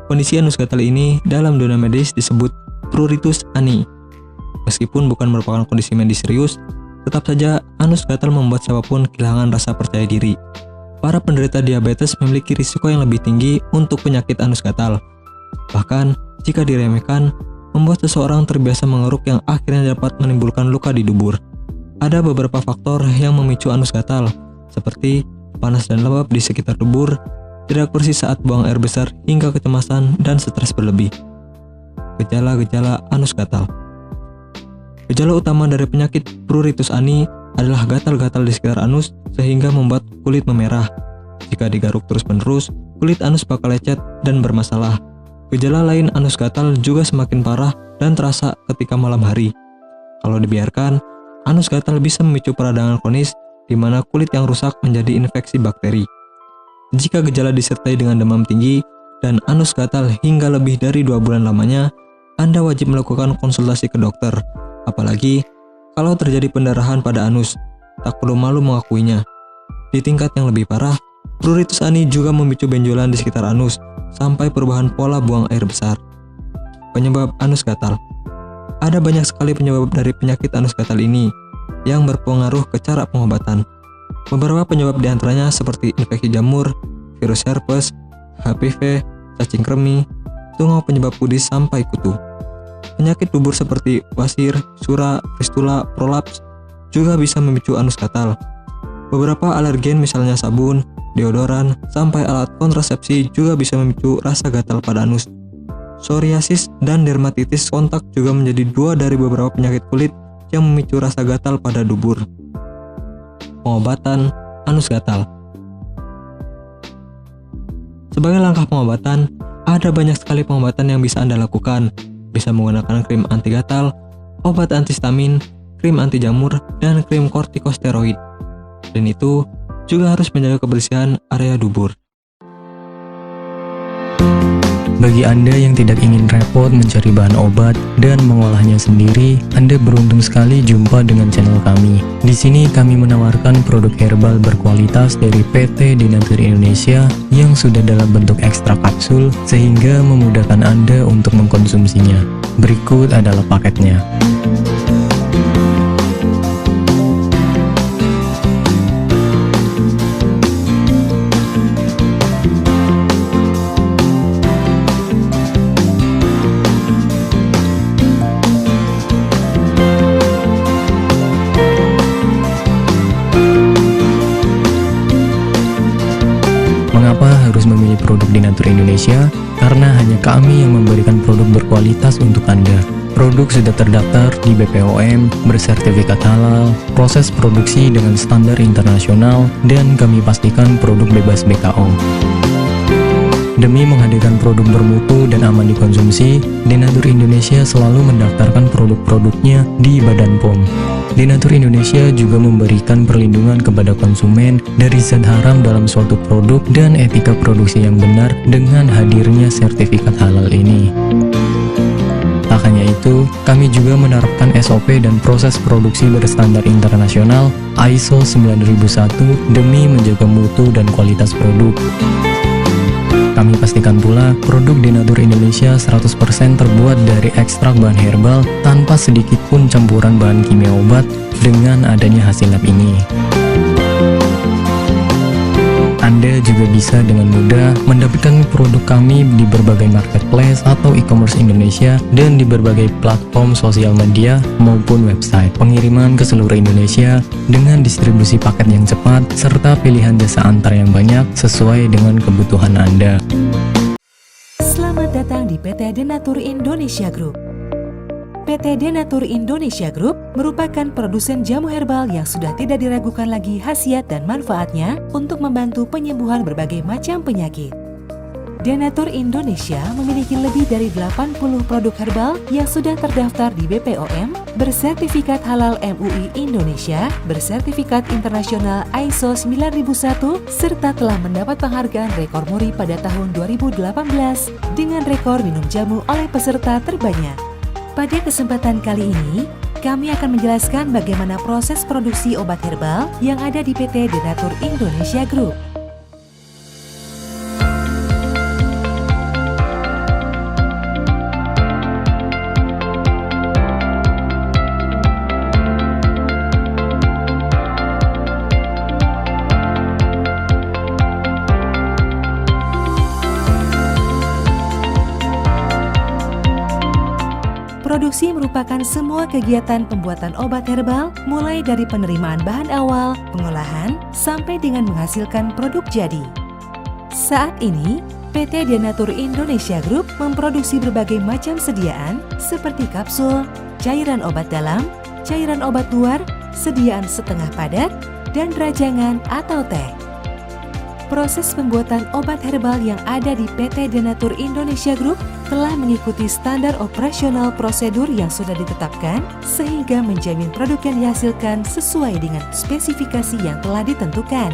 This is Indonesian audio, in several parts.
Kondisi anus gatal ini dalam dunia medis disebut pruritus ani. Meskipun bukan merupakan kondisi medis serius, tetap saja anus gatal membuat siapapun kehilangan rasa percaya diri. Para penderita diabetes memiliki risiko yang lebih tinggi untuk penyakit anus gatal. Bahkan, jika diremehkan, membuat seseorang terbiasa mengeruk yang akhirnya dapat menimbulkan luka di dubur. Ada beberapa faktor yang memicu anus gatal, seperti panas dan lembab di sekitar dubur, tidak bersih saat buang air besar, hingga kecemasan dan stres berlebih. Gejala-gejala anus gatal. Gejala utama dari penyakit pruritus ani adalah gatal-gatal di sekitar anus sehingga membuat kulit memerah. Jika digaruk terus-menerus, kulit anus bakal lecet dan bermasalah. Gejala lain anus gatal juga semakin parah dan terasa ketika malam hari. Kalau dibiarkan, anus gatal bisa memicu peradangan kronis di mana kulit yang rusak menjadi infeksi bakteri. Jika gejala disertai dengan demam tinggi dan anus gatal hingga lebih dari 2 bulan lamanya, Anda wajib melakukan konsultasi ke dokter. Apalagi kalau terjadi pendarahan pada anus, tak perlu malu mengakuinya. Di tingkat yang lebih parah, pruritus ani juga memicu benjolan di sekitar anus sampai perubahan pola buang air besar. Penyebab anus gatal. Ada banyak sekali penyebab dari penyakit anus gatal ini yang berpengaruh ke cara pengobatan. Beberapa penyebab diantaranya seperti infeksi jamur, virus herpes, HPV, cacing kremi, tungau penyebab kudis sampai kutu. Penyakit dubur seperti wasir, sura, fistula, prolaps juga bisa memicu anus gatal. Beberapa alergen misalnya sabun, deodoran, sampai alat kontrasepsi juga bisa memicu rasa gatal pada anus. Psoriasis dan dermatitis kontak juga menjadi 2 dari beberapa penyakit kulit yang memicu rasa gatal pada dubur. Pengobatan anus gatal. Sebagai langkah pengobatan, ada banyak sekali pengobatan yang bisa Anda lakukan. Bisa menggunakan krim anti gatal, obat antihistamin, krim anti jamur, dan krim kortikosteroid. Dan itu juga harus menjaga kebersihan area dubur. Bagi Anda yang tidak ingin repot mencari bahan obat dan mengolahnya sendiri, Anda beruntung sekali jumpa dengan channel kami. Di sini kami menawarkan produk herbal berkualitas dari PT Denatur Indonesia yang sudah dalam bentuk ekstrak kapsul sehingga memudahkan Anda untuk mengkonsumsinya. Berikut adalah paketnya. Mengapa harus memilih produk Denatur Indonesia? Karena hanya kami yang memberikan produk berkualitas untuk Anda. Produk sudah terdaftar di BPOM, bersertifikat halal, proses produksi dengan standar internasional, dan kami pastikan produk bebas BKO. Demi menghadirkan produk bermutu dan aman dikonsumsi, Denatur Indonesia selalu mendaftarkan produk-produknya di Badan POM. Denatur Indonesia juga memberikan perlindungan kepada konsumen dari zat haram dalam suatu produk dan etika produksi yang benar dengan hadirnya sertifikat halal ini. Tak hanya itu, kami juga menerapkan SOP dan proses produksi berstandar internasional ISO 9001 demi menjaga mutu dan kualitas produk. Kami pastikan pula produk Denatur Indonesia 100% terbuat dari ekstrak bahan herbal tanpa sedikit pun campuran bahan kimia obat dengan adanya hasil lab ini. Anda juga bisa dengan mudah mendapatkan produk kami di berbagai marketplace atau e-commerce Indonesia dan di berbagai platform sosial media maupun website. Pengiriman ke seluruh Indonesia dengan distribusi paket yang cepat serta pilihan jasa antar yang banyak sesuai dengan kebutuhan Anda. Selamat datang di PT Denatur Indonesia Group. PT Denatur Indonesia Group merupakan produsen jamu herbal yang sudah tidak diragukan lagi khasiat dan manfaatnya untuk membantu penyembuhan berbagai macam penyakit. Denatur Indonesia memiliki lebih dari 80 produk herbal yang sudah terdaftar di BPOM, bersertifikat halal MUI Indonesia, bersertifikat internasional ISO 9001, serta telah mendapat penghargaan rekor muri pada tahun 2018 dengan rekor minum jamu oleh peserta terbanyak. Pada kesempatan kali ini, kami akan menjelaskan bagaimana proses produksi obat herbal yang ada di PT Denatur Indonesia Group. Produksi merupakan semua kegiatan pembuatan obat herbal, mulai dari penerimaan bahan awal, pengolahan, sampai dengan menghasilkan produk jadi. Saat ini, PT Denatur Indonesia Group memproduksi berbagai macam sediaan seperti kapsul, cairan obat dalam, cairan obat luar, sediaan setengah padat, dan rajangan atau teh. Proses pembuatan obat herbal yang ada di PT Denatur Indonesia Group telah mengikuti standar operasional prosedur yang sudah ditetapkan sehingga menjamin produk yang dihasilkan sesuai dengan spesifikasi yang telah ditentukan.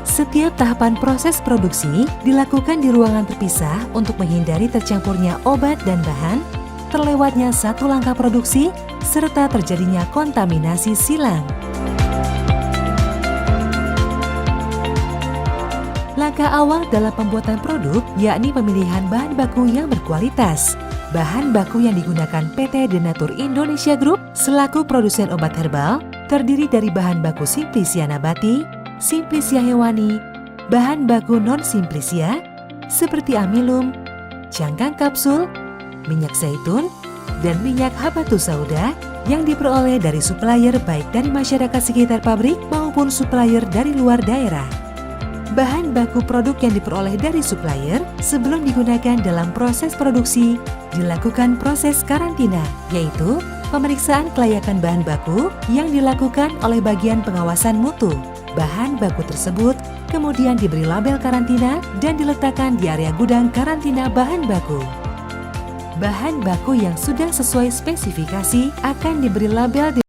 Setiap tahapan proses produksi dilakukan di ruangan terpisah untuk menghindari tercampurnya obat dan bahan, terlewatnya satu langkah produksi, serta terjadinya kontaminasi silang. Langkah awal dalam pembuatan produk yakni pemilihan bahan baku yang berkualitas. Bahan baku yang digunakan PT Denatur Indonesia Group selaku produsen obat herbal terdiri dari bahan baku Simplisia nabati, Simplisia hewani, bahan baku non-Simplisia seperti amilum, cangkang kapsul, minyak zaitun, dan minyak habatus sauda yang diperoleh dari supplier baik dari masyarakat sekitar pabrik maupun supplier dari luar daerah. Bahan baku produk yang diperoleh dari supplier sebelum digunakan dalam proses produksi dilakukan proses karantina, yaitu pemeriksaan kelayakan bahan baku yang dilakukan oleh bagian pengawasan mutu. Bahan baku tersebut kemudian diberi label karantina dan diletakkan di area gudang karantina bahan baku. Bahan baku yang sudah sesuai spesifikasi akan diberi label